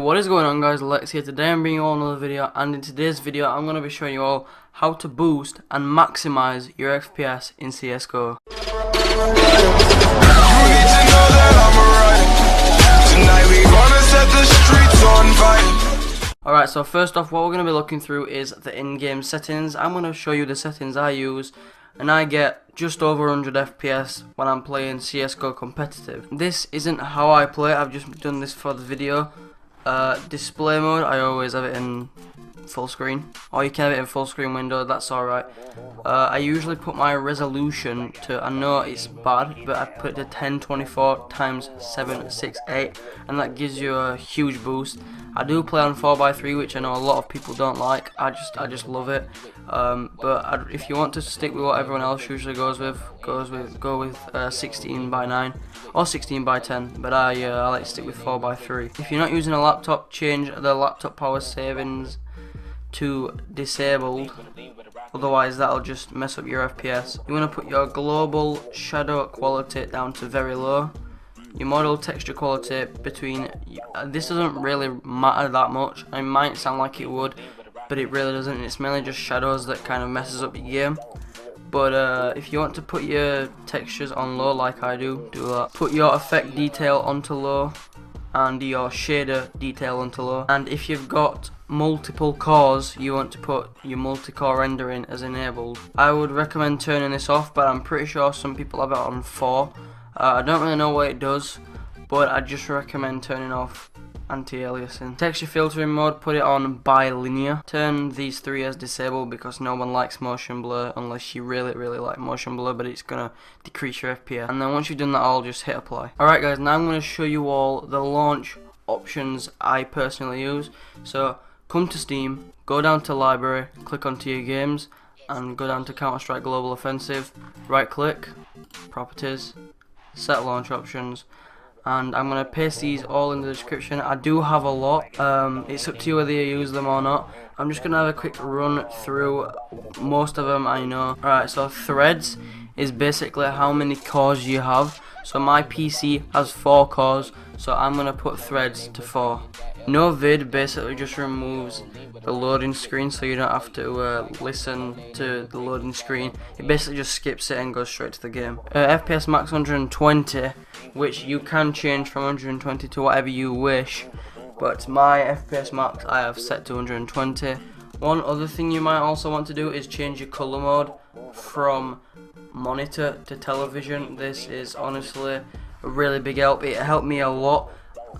What is going on, guys? Lex here. Today I'm bringing you all another video, and in today's video I'm going to be showing you all how to boost and maximize your FPS in CSGO. Alright, so first off, what we're going to be looking through is the in-game settings. I'm going to show you the settings I use, and I get just over 100 FPS when I'm playing CSGO competitive. This isn't how I play, I've just done this for the video. Display mode, I always have it in full screen, or you can have it in full screen window, that's alright. I usually put my resolution to, I know it's bad, but I put it to 1024 x 768, and that gives you a huge boost. I do play on 4x3, which I know a lot of people don't like. I just love it. But if you want to stick with what everyone else usually go with 16:9 or 16:10. But I like to stick with 4x3. If you're not using a laptop, change the laptop power savings to disabled. Otherwise, that'll just mess up your FPS. You want to put your global shadow quality down to very low. Your model texture quality between, this doesn't really matter that much. It might sound like it would, but it really doesn't. It's mainly just shadows that kind of messes up your game. But if you want to put your textures on low like I do that. Put your effect detail onto low and your shader detail onto low. And if you've got multiple cores, you want to put your multi-core rendering as enabled. I would recommend turning this off, but I'm pretty sure some people have it on 4. I don't really know what it does, but I just recommend turning off anti-aliasing. Texture filtering mode, put it on bilinear. Turn these 3 as disabled because no one likes motion blur unless you really like motion blur, but it's gonna decrease your FPS. And then once you've done that all, just hit apply. Alright guys, now I'm gonna show you all the launch options I personally use. So come to Steam, go down to library, click onto your games, and go down to Counter-Strike Global Offensive, right click, properties, set launch options, and I'm going to paste these all in the description. I do have a lot, it's up to you whether you use them or not. I'm just going to have a quick run through most of them I know. Alright, so threads is basically how many cores you have. So my PC has 4 cores, so I'm going to put threads to 4. Novid basically just removes the loading screen, so you don't have to listen to the loading screen. It basically just skips it and goes straight to the game. FPS max 120, which you can change from 120 to whatever you wish, but my FPS max I have set to 120. One other thing you might also want to do is change your color mode from monitor to television. This is honestly a really big help. It helped me a lot,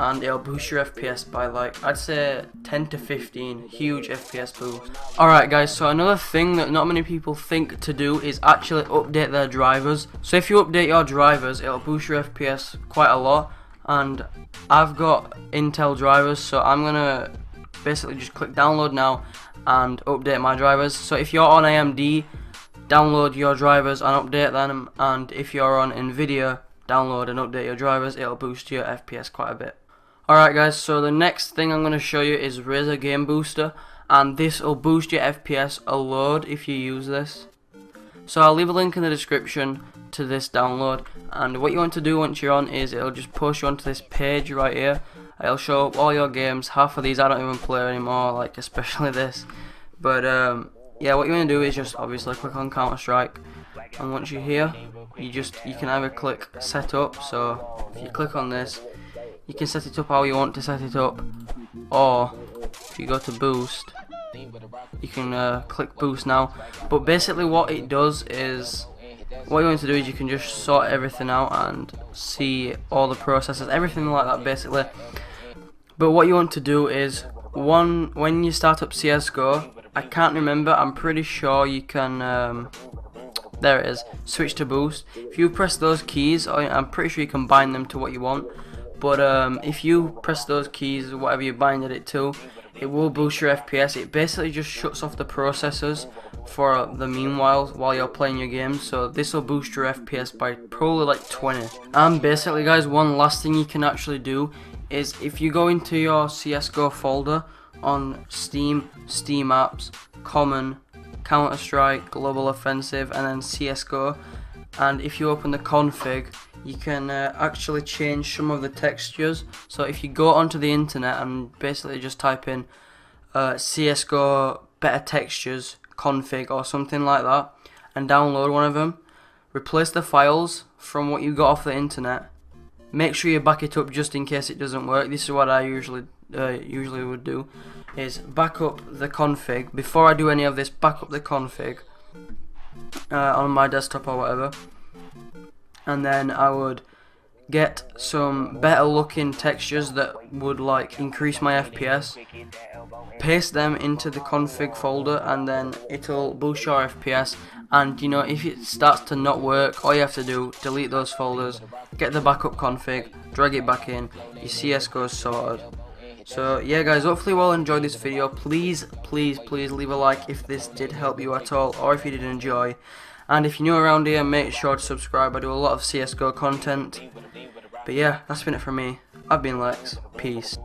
and it'll boost your FPS by, like, I'd say 10 to 15, huge FPS boost. Alright guys, so another thing that not many people think to do is actually update their drivers. So if you update your drivers, it'll boost your FPS quite a lot, and I've got Intel drivers, so I'm gonna basically just click download now and update my drivers. So if you're on AMD, download your drivers and update them, and if you're on Nvidia, download and update your drivers. It'll boost your FPS quite a bit. Alright guys, so the next thing I'm going to show you is Razer Game Booster, and this will boost your FPS a load if you use this. So I'll leave a link in the description to this download, and what you want to do once you're on is it'll just push you onto this page right here. It'll show up all your games. Half of these I don't even play anymore, like especially this. But yeah, what you want to do is just obviously click on Counter-Strike, and once you're here, you can either click setup. So if you click on this, you can set it up how you want to set it up, or if you go to boost, you can click boost now. But basically what it does is, what you want to do is you can just sort everything out and see all the processes, everything like that basically. But what you want to do is, when you start up CSGO, I can't remember, I'm pretty sure you can, there it is, switch to boost. If you press those keys, I'm pretty sure you can bind them to what you want. But if you press those keys, whatever you binded it to, it will boost your FPS. It basically just shuts off the processors for the meanwhile while you're playing your game. So this will boost your FPS by probably like 20. And basically guys, one last thing you can actually do is if you go into your CSGO folder on Steam, Steam Apps, Common, Counter-Strike, Global Offensive, and then CSGO, and if you open the config, you can actually change some of the textures. So if you go onto the internet and basically just type in CSGO better textures config or something like that, and download one of them, replace the files from what you got off the internet. Make sure you back it up just in case it doesn't work. This is what I usually would do, is back up the config. Before I do any of this, back up the config on my desktop or whatever, and then I would get some better looking textures that would like increase my FPS, paste them into the config folder, and then it'll boost your FPS. And you know, if it starts to not work, all you have to do, delete those folders, get the backup config, drag it back in, your CSGO is sorted. So yeah guys, hopefully you all enjoyed this video. Please leave a like if this did help you at all, or if you did enjoy. And if you're new around here, make sure to subscribe. I do a lot of CSGO content. But yeah, that's been it from me. I've been Lex. Peace.